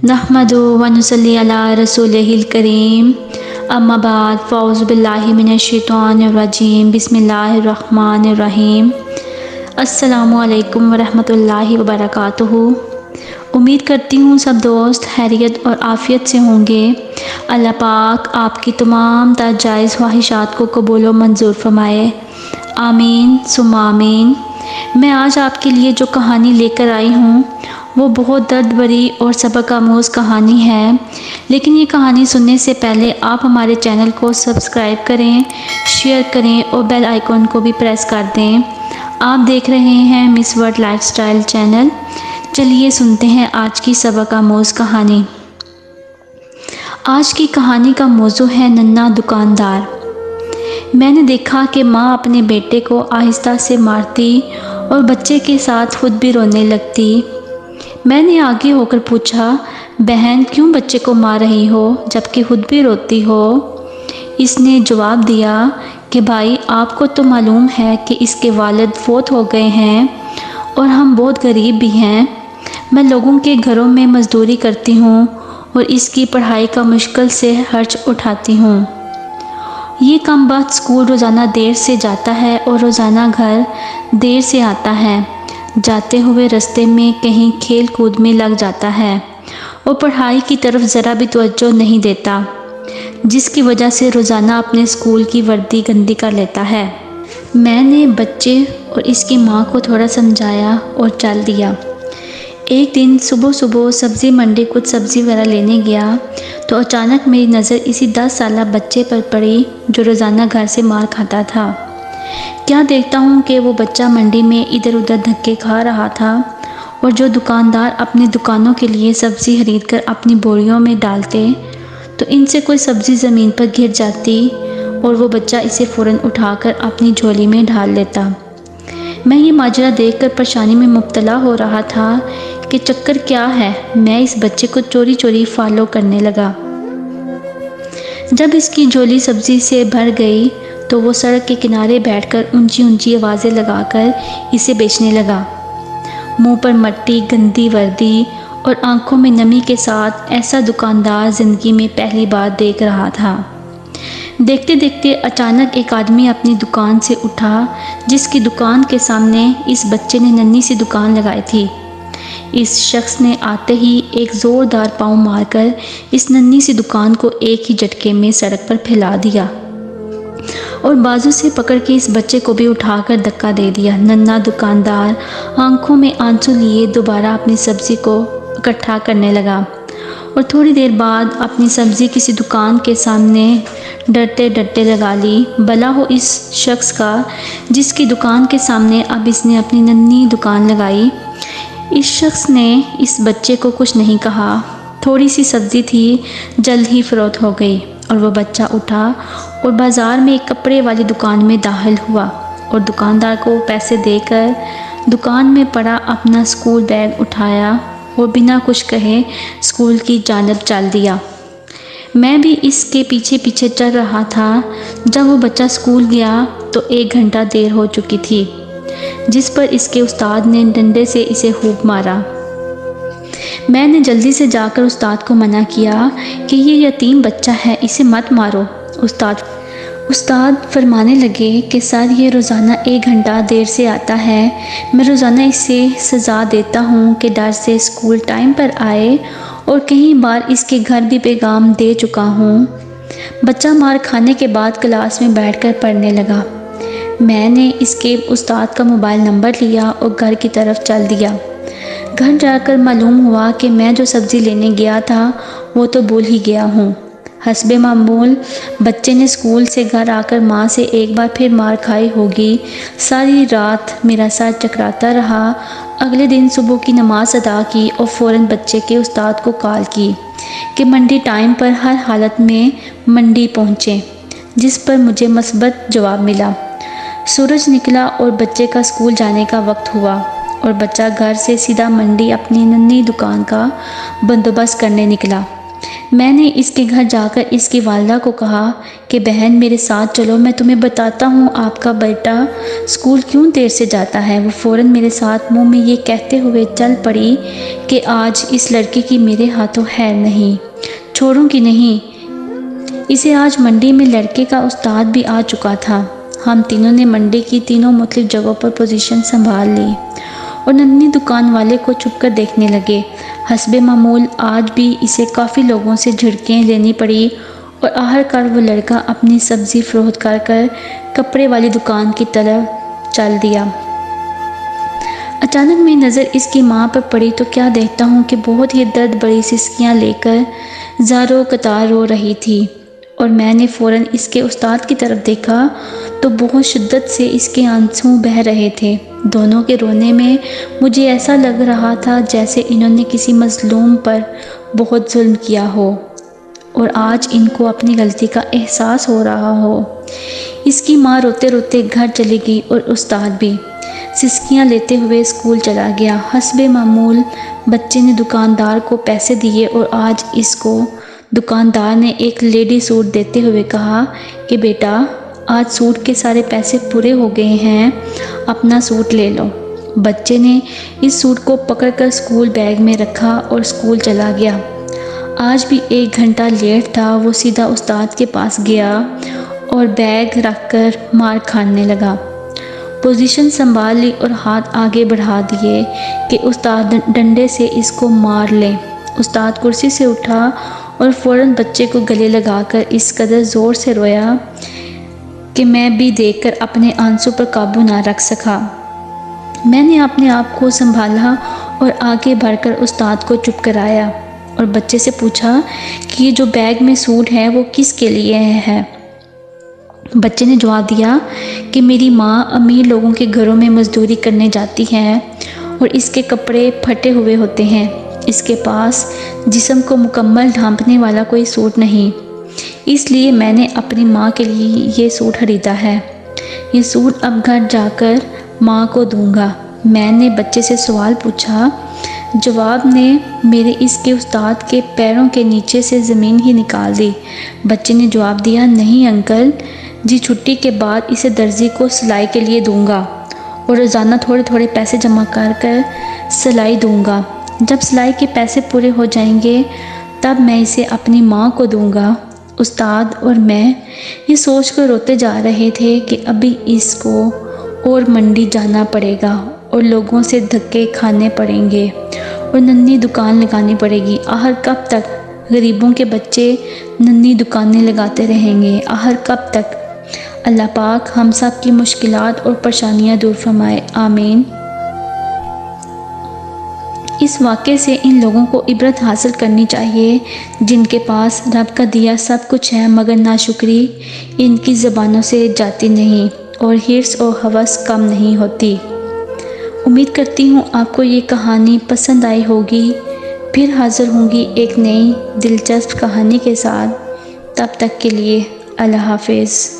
नहमदु व नुसल्ली अला रसूलिहिल करीम अम्मा बाद फ़ौज़ु बिल्लाहि मिनश्शैतानिर रजीम बिस्मिल्लाहिर रहमानिर रहीम। अस्सलामु अलैकुम व रहमतुल्लाहि व बरकातुहू। उम्मीद करती हूँ सब दोस्त खैरियत और आफ़ियत से होंगे। अल्लाह पाक आपकी तमाम तर जायज़ ख्वाहिशात को कबूल व मंजूर फरमाए, आमीन सुम्मा आमीन। मैं आज आपके लिए जो कहानी लेकर आई हूँ वो बहुत दर्द भरी और सबक आमोज़ कहानी है। लेकिन ये कहानी सुनने से पहले आप हमारे चैनल को सब्सक्राइब करें, शेयर करें और बेल आइकॉन को भी प्रेस कर दें। आप देख रहे हैं मिस वर्ल्ड लाइफस्टाइल चैनल। चलिए सुनते हैं आज की सबक आमोज़ कहानी। आज की कहानी का मौजू है नन्हा दुकानदार। मैंने देखा कि माँ अपने बेटे को आहिस्ता से मारती और बच्चे के साथ खुद भी रोने लगती। मैंने आगे होकर पूछा, बहन क्यों बच्चे को मार रही हो जबकि खुद भी रोती हो? इसने जवाब दिया कि भाई आपको तो मालूम है कि इसके वालिद फौत हो गए हैं और हम बहुत गरीब भी हैं। मैं लोगों के घरों में मज़दूरी करती हूँ और इसकी पढ़ाई का मुश्किल से खर्च उठाती हूँ। ये कमबख्त स्कूल रोज़ाना देर से जाता है और रोज़ाना घर देर से आता है। जाते हुए रास्ते में कहीं खेल कूद में लग जाता है और पढ़ाई की तरफ ज़रा भी तवज्जो नहीं देता, जिसकी वजह से रोज़ाना अपने स्कूल की वर्दी गंदी कर लेता है। मैंने बच्चे और इसकी माँ को थोड़ा समझाया और चल दिया। एक दिन सुबह सुबह सब्ज़ी मंडी कुछ सब्ज़ी वगैरह लेने गया तो अचानक मेरी नज़र इसी 10 साला बच्चे पर पड़ी जो रोज़ाना घर से मार खाता था। क्या देखता हूँ कि वो बच्चा मंडी में इधर उधर धक्के खा रहा था और जो दुकानदार अपनी दुकानों के लिए सब्ज़ी खरीद कर अपनी बोरियों में डालते तो इनसे कोई सब्ज़ी ज़मीन पर गिर जाती और वो बच्चा इसे फ़ौरन उठाकर अपनी झोली में ढाल लेता। मैं ये माजरा देखकर परेशानी में मुब्तला हो रहा था कि चक्कर क्या है। मैं इस बच्चे को चोरी चोरी फॉलो करने लगा। जब इसकी झोली सब्ज़ी से भर गई तो वो सड़क के किनारे बैठकर ऊंची ऊंची आवाज़ें लगाकर इसे बेचने लगा। मुंह पर मट्टी, गंदी वर्दी और आंखों में नमी के साथ ऐसा दुकानदार ज़िंदगी में पहली बार देख रहा था। देखते देखते अचानक एक आदमी अपनी दुकान से उठा जिसकी दुकान के सामने इस बच्चे ने नन्ही सी दुकान लगाई थी। इस शख्स ने आते ही एक ज़ोरदार पाँव मारकर इस नन्ही सी दुकान को एक ही झटके में सड़क पर फैला दिया और बाजू से पकड़ के इस बच्चे को भी उठाकर धक्का दे दिया। नन्हा दुकानदार आंखों में आंसू लिए दोबारा अपनी सब्ज़ी को इकट्ठा करने लगा और थोड़ी देर बाद अपनी सब्ज़ी किसी दुकान के सामने डरते डरते लगा ली। भला हो इस शख्स का जिसकी दुकान के सामने अब इसने अपनी नन्ही दुकान लगाई। इस शख्स ने इस बच्चे को कुछ नहीं कहा। थोड़ी सी सब्ज़ी थी, जल्द ही फ़रोख्त हो गई और वह बच्चा उठा और बाज़ार में एक कपड़े वाली दुकान में दाखिल हुआ और दुकानदार को पैसे देकर दुकान में पड़ा अपना स्कूल बैग उठाया और बिना कुछ कहे स्कूल की जानिब चल दिया। मैं भी इसके पीछे पीछे चल रहा था। जब वो बच्चा स्कूल गया तो 1 घंटा देर हो चुकी थी, जिस पर इसके उस्ताद ने डंडे से इसे खूब मारा। मैंने जल्दी से जाकर उस्ताद को मना किया कि ये यतीम बच्चा है, इसे मत मारो। उस्ताद फरमाने लगे कि सर ये रोज़ाना 1 घंटा देर से आता है। मैं रोज़ाना इसे सज़ा देता हूँ कि डर से स्कूल टाइम पर आए और कई बार इसके घर भी पैगाम दे चुका हूँ। बच्चा मार खाने के बाद क्लास में बैठकर पढ़ने लगा। मैंने इसके उस्ताद का मोबाइल नंबर लिया और घर की तरफ चल दिया। घर जाकर मालूम हुआ कि मैं जो सब्ज़ी लेने गया था वो तो भूल ही गया हूँ। हस्बे मामूल बच्चे ने स्कूल से घर आकर माँ से एक बार फिर मार खाई होगी। सारी रात मेरा सर चकराता रहा। अगले दिन सुबह की नमाज अदा की और फ़ौरन बच्चे के उस्ताद को कॉल की कि मंडी टाइम पर हर हालत में मंडी पहुँचें, जिस पर मुझे मस्बत जवाब मिला। सूरज निकला और बच्चे का स्कूल जाने का वक्त हुआ और बच्चा घर से सीधा मंडी अपनी नन्ही दुकान का बंदोबस्त करने निकला। میں نے اس کے گھر جا کر اس کی والدہ کو کہا کہ بہن میرے ساتھ چلو، میں تمہیں بتاتا ہوں آپ کا بیٹا اسکول کیوں دیر سے جاتا ہے۔ وہ فوراً میرے ساتھ منہ میں یہ کہتے ہوئے چل پڑی کہ آج اس لڑکے کی میرے ہاتھوں خیر نہیں، چھوڑوں گی نہیں اسے۔ آج منڈی میں لڑکے کا استاد بھی آ چکا تھا۔ ہم تینوں نے منڈی کی تینوں مختلف جگہوں پر پوزیشن سنبھال لی اور ننھی دکان والے کو چھپ کر دیکھنے لگے۔ حسب معمول آج بھی اسے کافی لوگوں سے جھڑکیں لینی پڑی اور آخرکار وہ لڑکا اپنی سبزی فروخت کر کپڑے والی دکان کی طرف چل دیا۔ اچانک میری نظر اس کی ماں پر پڑی تو کیا دیکھتا ہوں کہ بہت ہی درد بڑی سسکیاں لے کر زاروں قطار رو رہی تھی، اور میں نے فوراً اس کے استاد کی طرف دیکھا تو بہت شدت سے اس کے آنسو بہہ رہے تھے۔ دونوں کے رونے میں مجھے ایسا لگ رہا تھا جیسے انہوں نے کسی مظلوم پر بہت ظلم کیا ہو اور آج ان کو اپنی غلطی کا احساس ہو رہا ہو۔ اس کی ماں روتے روتے گھر چلی گئی اور استاد بھی سسکیاں لیتے ہوئے اسکول چلا گیا۔ حسب معمول بچے نے دکاندار کو پیسے دیے اور آج اس کو دکاندار نے ایک لیڈی سوٹ دیتے ہوئے کہا کہ بیٹا آج سوٹ کے سارے پیسے پورے ہو گئے ہیں، اپنا سوٹ لے لو۔ بچے نے اس سوٹ کو پکڑ کر اسکول بیگ میں رکھا اور اسکول چلا گیا۔ آج بھی 1 گھنٹہ لیٹ تھا۔ وہ سیدھا استاد کے پاس گیا اور بیگ رکھ کر مار کھانے لگا۔ پوزیشن سنبھال لی اور ہاتھ آگے بڑھا دیے کہ استاد ڈنڈے سے اس کو مار لے۔ استاد کرسی سے اٹھا اور فوراً بچے کو گلے لگا کر اس قدر زور سے رویا کہ میں بھی دیکھ کر اپنے آنسو پر قابو نہ رکھ سکا۔ میں نے اپنے آپ کو سنبھالا اور آگے بڑھ کر استاد کو چپ کرایا اور بچے سے پوچھا کہ یہ جو بیگ میں سوٹ ہے وہ کس کے لیے ہے؟ بچے نے جواب دیا کہ میری ماں امیر لوگوں کے گھروں میں مزدوری کرنے جاتی ہے اور اس کے کپڑے پھٹے ہوئے ہوتے ہیں، اس کے پاس جسم کو مکمل ڈھانپنے والا کوئی سوٹ نہیں، اس لیے میں نے اپنی ماں کے لیے یہ سوٹ خریدا ہے۔ یہ سوٹ اب گھر جا کر ماں کو دوں گا۔ میں نے بچے سے سوال پوچھا۔ جواب نے میرے اس کے استاد کے پیروں کے نیچے سے زمین ہی نکال دی۔ بچے نے جواب دیا، نہیں انکل جی، چھٹی کے بعد اسے درزی کو سلائی کے لیے دوں گا اور روزانہ تھوڑے تھوڑے پیسے جمع کر سلائی دوں گا۔ جب سلائی کے پیسے پورے ہو جائیں گے تب میں اسے اپنی ماں کو دوں گا۔ استاد اور میں یہ سوچ کر روتے جا رہے تھے کہ ابھی اس کو اور منڈی جانا پڑے گا اور لوگوں سے دھکے کھانے پڑیں گے اور ننھی دکان لگانی پڑے گی۔ آخر کب تک غریبوں کے بچے ننھی دکانیں لگاتے رہیں گے؟ آخر کب تک؟ اللہ پاک ہم سب کی مشکلات اور پریشانیاں دور فرمائے، آمین۔ اس واقعے سے ان لوگوں کو عبرت حاصل کرنی چاہیے جن کے پاس رب کا دیا سب کچھ ہے مگر ناشکری ان کی زبانوں سے جاتی نہیں اور حرص و ہوس کم نہیں ہوتی۔ امید کرتی ہوں آپ کو یہ کہانی پسند آئی ہوگی۔ پھر حاضر ہوں گی ایک نئی دلچسپ کہانی کے ساتھ۔ تب تک کے لیے اللہ حافظ۔